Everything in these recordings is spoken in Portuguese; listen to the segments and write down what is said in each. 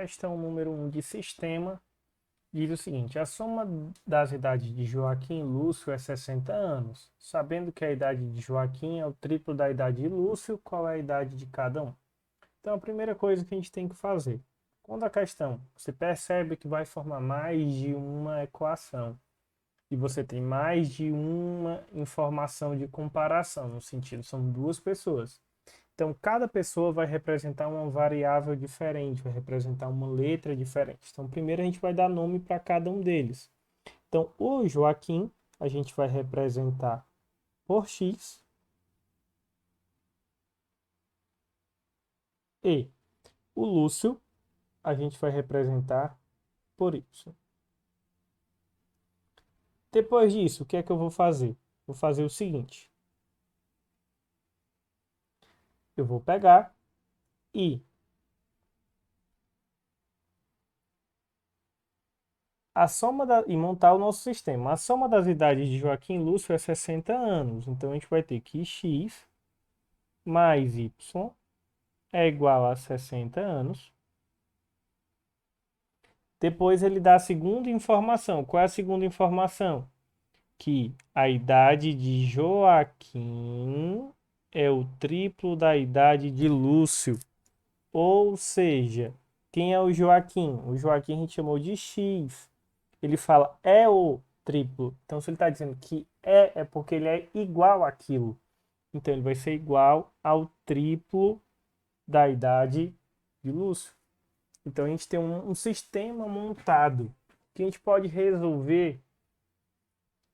questão número 1 de sistema diz o seguinte: a soma das idades de Joaquim e Lúcio é 60 anos. Sabendo que a idade de Joaquim é o triplo da idade de Lúcio, qual é a idade de cada um? Então, a primeira coisa que a gente tem que fazer, quando a questão você percebe que vai formar mais de uma equação e você tem mais de uma informação de comparação, no sentido, são duas pessoas. Então, cada pessoa vai representar uma variável diferente, vai representar uma letra diferente. Então, primeiro a gente vai dar nome para cada um deles. Então, o Joaquim a gente vai representar por X e o Lúcio a gente vai representar por Y. Depois disso, o que é que eu vou fazer? Vou fazer o seguinte. Eu vou pegar e e montar o nosso sistema. A soma das idades de Joaquim e Lúcio é 60 anos. Então, a gente vai ter que x mais y é igual a 60 anos. Depois ele dá a segunda informação. Qual é a segunda informação? Que a idade de Joaquim é o triplo da idade de Lúcio. Ou seja, quem é o Joaquim? O Joaquim a gente chamou de X. Ele fala é o triplo. Então, se ele está dizendo que é porque ele é igual àquilo. Então, ele vai ser igual ao triplo da idade de Lúcio. Então, a gente tem um sistema montado que a gente pode resolver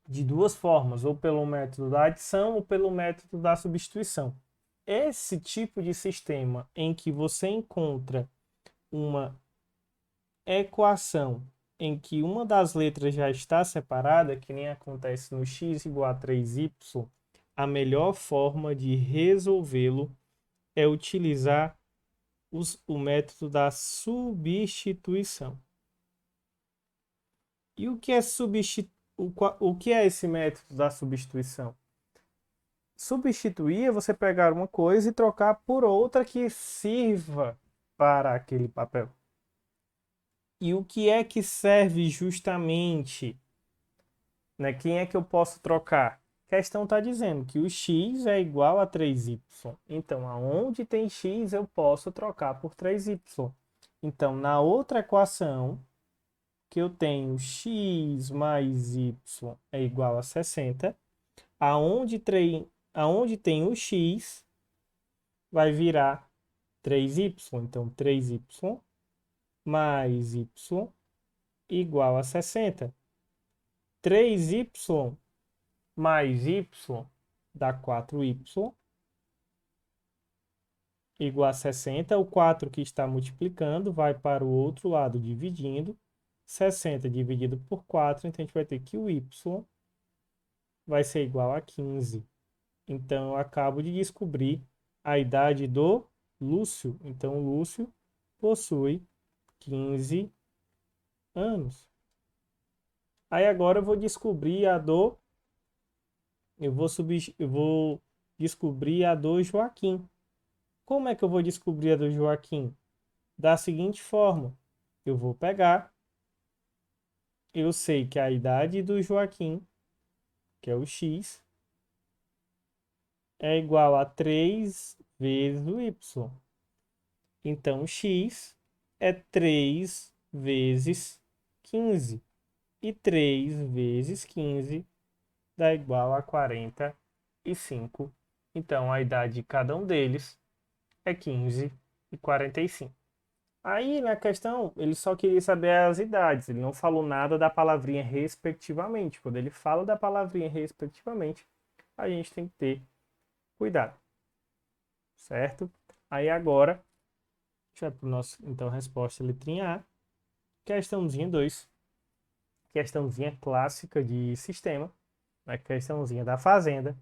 de duas formas, ou pelo método da adição ou pelo método da substituição. Esse tipo de sistema em que você encontra uma equação em que uma das letras já está separada, que nem acontece no x igual a 3y, a melhor forma de resolvê-lo é utilizar o método da substituição. E o que é o que é esse método da substituição? Substituir é você pegar uma coisa e trocar por outra que sirva para aquele papel. E o que é que serve justamente? Né? Quem é que eu posso trocar? A questão está dizendo que o x é igual a 3y. Então, aonde tem x, eu posso trocar por 3y. Então, na outra equação, que eu tenho x mais y é igual a 60, aonde tem o x, vai virar 3y. Então, 3y mais y igual a 60. 3y mais y dá 4y igual a 60. O 4 que está multiplicando vai para o outro lado dividindo. 60 dividido por 4, então a gente vai ter que o y vai ser igual a 15. Então, eu acabo de descobrir a idade do Lúcio. Então, o Lúcio possui 15 anos. Aí, agora eu vou descobrir a do... Eu vou descobrir a do Joaquim. Como é que eu vou descobrir a do Joaquim? Da seguinte forma. Eu vou pegar... Eu sei que a idade do Joaquim, que é o x, é igual a 3 vezes o y. Então, x é 3 vezes 15. E 3 vezes 15 dá igual a 45. Então, a idade de cada um deles é 15 e 45. Aí, na questão, ele só queria saber as idades. Ele não falou nada da palavrinha respectivamente. Quando ele fala da palavrinha respectivamente, a gente tem que ter cuidado. Certo? Aí, agora, já para o nosso, então, resposta letrinha A. Questãozinha 2. Questãozinha clássica de sistema. A questãozinha da fazenda.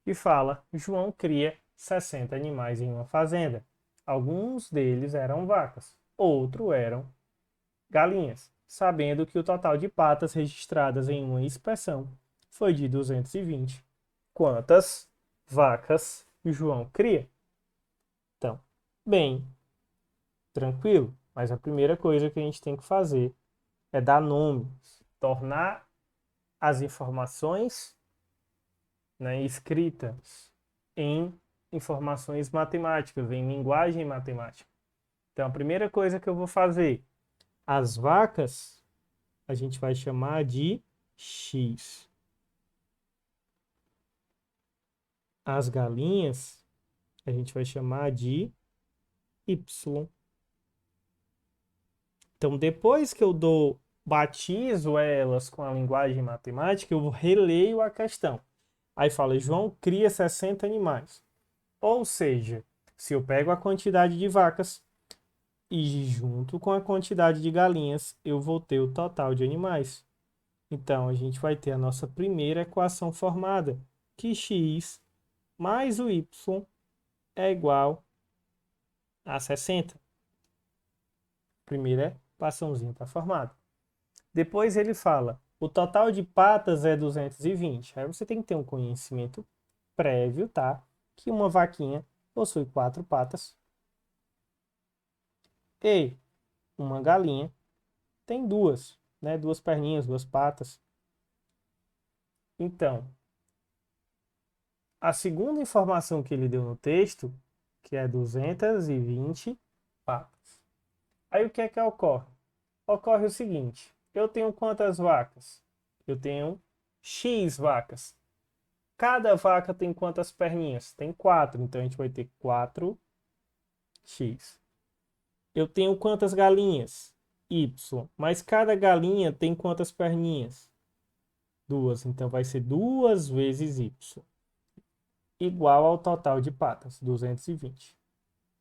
Que fala, João cria 60 animais em uma fazenda. Alguns deles eram vacas, outros eram galinhas, sabendo que o total de patas registradas em uma inspeção foi de 220. Quantas vacas João cria? Então, bem, tranquilo. Mas a primeira coisa que a gente tem que fazer é dar nomes, tornar as informações, né, escritas em informações matemáticas, em linguagem matemática. Então, a primeira coisa que eu vou fazer, as vacas, a gente vai chamar de X. As galinhas, a gente vai chamar de Y. Então, depois que eu batizo elas com a linguagem matemática, eu releio a questão. Aí fala, João cria 60 animais. Ou seja, se eu pego a quantidade de vacas e junto com a quantidade de galinhas, eu vou ter o total de animais. Então, a gente vai ter a nossa primeira equação formada, que x mais o y é igual a 60. Primeira equaçãozinha está formada. Depois ele fala, o total de patas é 220. Aí você tem que ter um conhecimento prévio, tá? Que uma vaquinha possui 4 patas e uma galinha tem duas, né? 2 perninhas, 2 patas. Então, a segunda informação que ele deu no texto, que é 220 patas. Aí o que é que ocorre? Ocorre o seguinte, eu tenho quantas vacas? Eu tenho X vacas. Cada vaca tem quantas perninhas? Tem 4, então a gente vai ter 4x. Eu tenho quantas galinhas? Y. Mas cada galinha tem quantas perninhas? 2, então vai ser 2 vezes Y. Igual ao total de patas, 220.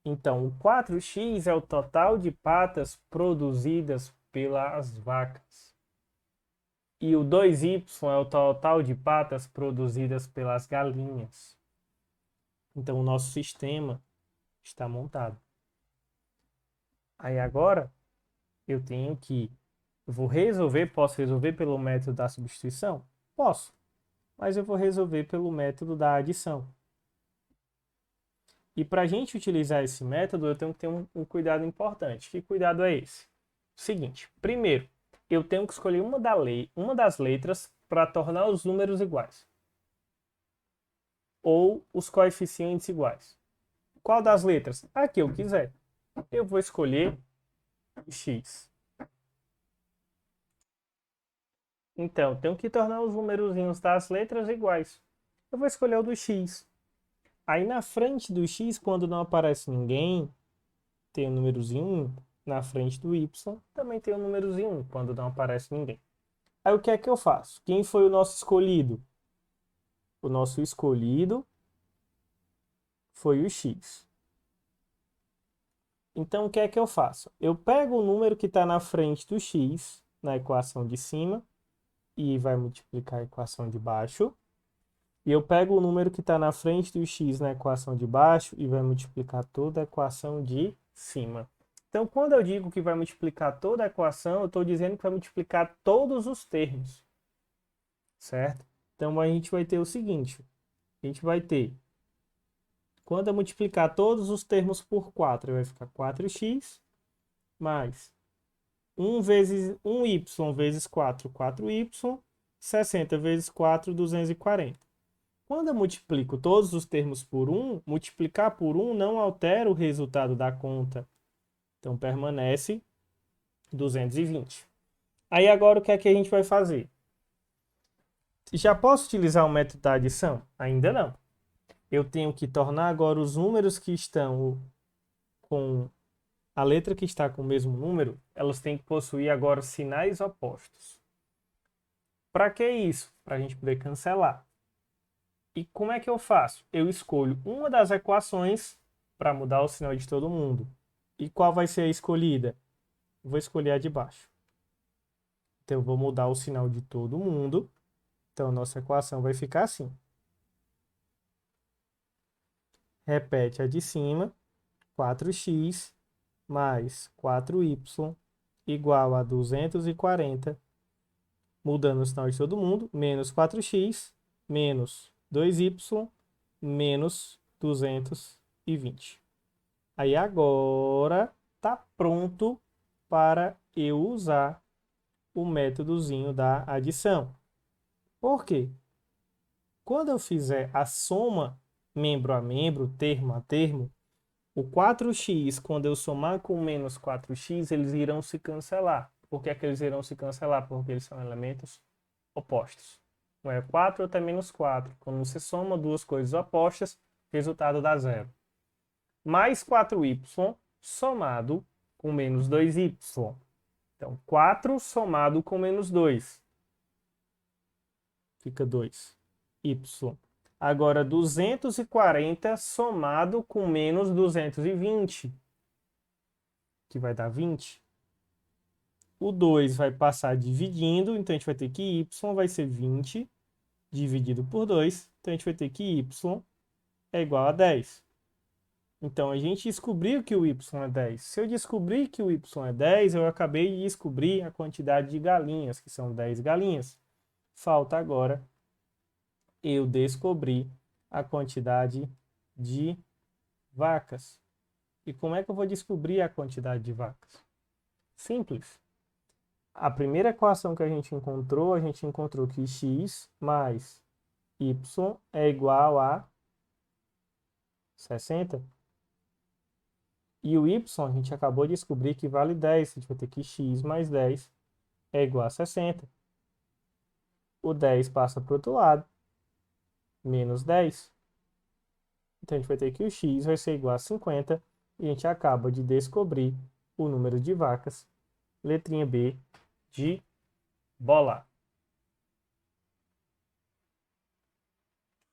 Então, o 4x é o total de patas produzidas pelas vacas. E o 2y é o total de patas produzidas pelas galinhas. Então, o nosso sistema está montado. Aí agora, eu tenho que... posso resolver pelo método da substituição? Posso, mas eu vou resolver pelo método da adição. E para a gente utilizar esse método, eu tenho que ter um cuidado importante. Que cuidado é esse? Seguinte, primeiro, eu tenho que escolher uma das letras para tornar os números iguais. Ou os coeficientes iguais. Qual das letras? A que eu quiser. Eu vou escolher o x. Então, eu tenho que tornar os numerozinhos das letras iguais. Eu vou escolher o do x. Aí na frente do x, quando não aparece ninguém, tem o númerozinho 1. Na frente do y, também tem o númerozinho 1, quando não aparece ninguém. Aí o que é que eu faço? Quem foi o nosso escolhido? O nosso escolhido foi o x. Então o que é que eu faço? Eu pego o número que está na frente do x, na equação de cima, e vai multiplicar a equação de baixo. E eu pego o número que está na frente do x na equação de baixo e vai multiplicar toda a equação de cima. Então, quando eu digo que vai multiplicar toda a equação, eu estou dizendo que vai multiplicar todos os termos. Certo? Então, a gente vai ter o seguinte. A gente vai ter, quando eu multiplicar todos os termos por 4, vai ficar 4x, mais 1 vezes 1y vezes 4, 4y, 60 vezes 4, 240. Quando eu multiplico todos os termos por 1, multiplicar por 1 não altera o resultado da conta. Então, permanece 220. Aí, agora, o que é que a gente vai fazer? Já posso utilizar o método da adição? Ainda não. Eu tenho que tornar agora os números que estão com a letra que está com o mesmo número, elas têm que possuir agora sinais opostos. Para que isso? Para a gente poder cancelar. E como é que eu faço? Eu escolho uma das equações para mudar o sinal de todo mundo. E qual vai ser a escolhida? Eu vou escolher a de baixo. Então, eu vou mudar o sinal de todo mundo. Então, a nossa equação vai ficar assim. Repete a de cima, 4x mais 4y igual a 240, mudando o sinal de todo mundo, menos 4x, menos 2y, menos 220. Aí agora tá pronto para eu usar o métodozinho da adição. Por quê? Quando eu fizer a soma membro a membro, termo a termo, o 4x, quando eu somar com menos 4x, eles irão se cancelar. Por que é que eles irão se cancelar? Porque eles são elementos opostos. Um é 4, outro é menos 4. Quando você soma duas coisas opostas, o resultado dá zero. Mais 4y somado com menos 2y. Então, 4 somado com menos 2. Fica 2. Y. Agora, 240 somado com menos 220, que vai dar 20. O 2 vai passar dividindo, então a gente vai ter que y vai ser 20 dividido por 2. Então a gente vai ter que y é igual a 10. Então a gente descobriu que o y é 10. Se eu descobrir que o y é 10, eu acabei de descobrir a quantidade de galinhas, que são 10 galinhas. Falta agora eu descobrir a quantidade de vacas. E como é que eu vou descobrir a quantidade de vacas? Simples. A primeira equação que a gente encontrou que x mais y é igual a 60. E o y a gente acabou de descobrir que vale 10. A gente vai ter que x mais 10 é igual a 60. O 10 passa para o outro lado. Menos 10. Então a gente vai ter que o x vai ser igual a 50. E a gente acaba de descobrir o número de vacas. Letrinha B de bola.